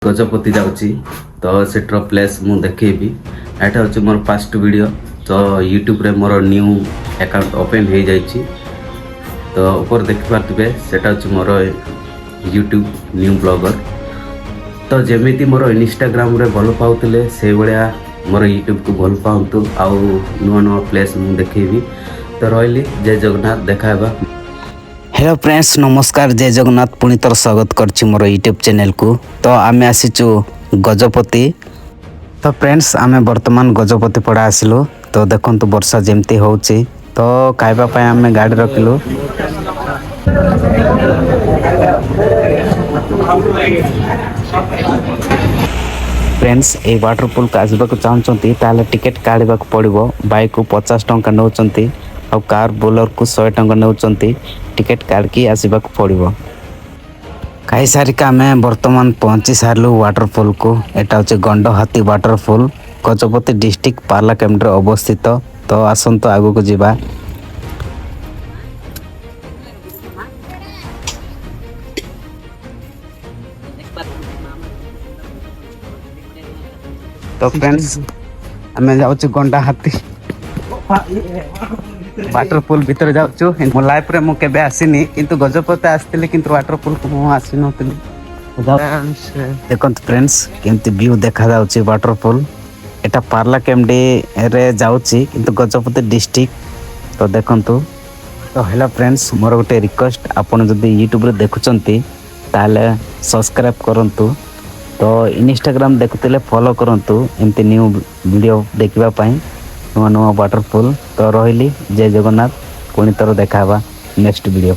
गजपति जाऊँगी तो shutter place मु देखी एटा हूँ मोर फास्ट वीडियो तो यूट्यूब रे मोर न्यू अकाउंट ओपन हो जाइए तो ऊपर देखिपे सेटा हूँ मोर यूट्यूब न्यू ब्लॉगर तो जमीती मोर इंस्टाग्राम रे भल पाउले से भाया मोर यूट्यूब को भल पातु आउ नुआ नुआ प्लेस मु देखी तो रही जय जगन्नाथ देखा। हेलो फ्रेंड्स नमस्कार जय जगन्नाथ पुणी थर स्वागत करछि मोर यूट्यूब चैनल को। तो आमे आसीचु गजपति तो फ्रेंड्स आमे वर्तमान गजपति पड़ा आसिलु तो देखंतु वर्षा जेमती होउछि तो खाइबा पय आमे गाड़ी रखिलु। फ्रेंड्स ए वाटरपूल का आसबा को चाहछंती ताले टिकट काढबा को पड़िबो बाइक को 50 टंका नउचंती और कार बोलर को 100 टंका नउचंती टिकेट काढ़ी आसवा पड़ो। खाई सारिका आमे वर्तमान पहुँची सारू वाटरफॉल को। एटा हूँ गंडहाती वाटरफॉल गजपति डिस्ट्रिक्ट पार्लाकेम्ड अवस्थित तो आसंतु आगु को जीवा। तो फ्रेंड्स आमे जाऊँ गंडहाती वाटरपूल भीतर जाऊँ मो लाइफ रे मु केबे आसीनी किंतु गजपति आसती किंतु वाटरपूल को मु आसी नथिली। देखंतु फ्रेंड्स केमती व्यू देखा जाउची वाटरपूल एटा पार्लाकेम्ड रे जाउची किंतु गजपति डिस्ट्रिक्ट तो देखंतु। तो हेलो फ्रेंड्स मोर गोटे रिक्वेस्ट आपन जदि यूट्यूब रे देखुचंती ताले सब्सक्राइब करंतु तो इंस्टाग्राम देखुतले फॉलो करंतु एमती न्यू वीडियो देखिबा पई नुआ नुआ वाटरफॉल। तो रही जय जगन्नाथ पुणी थर देखा नेक्स्ट वीडियो।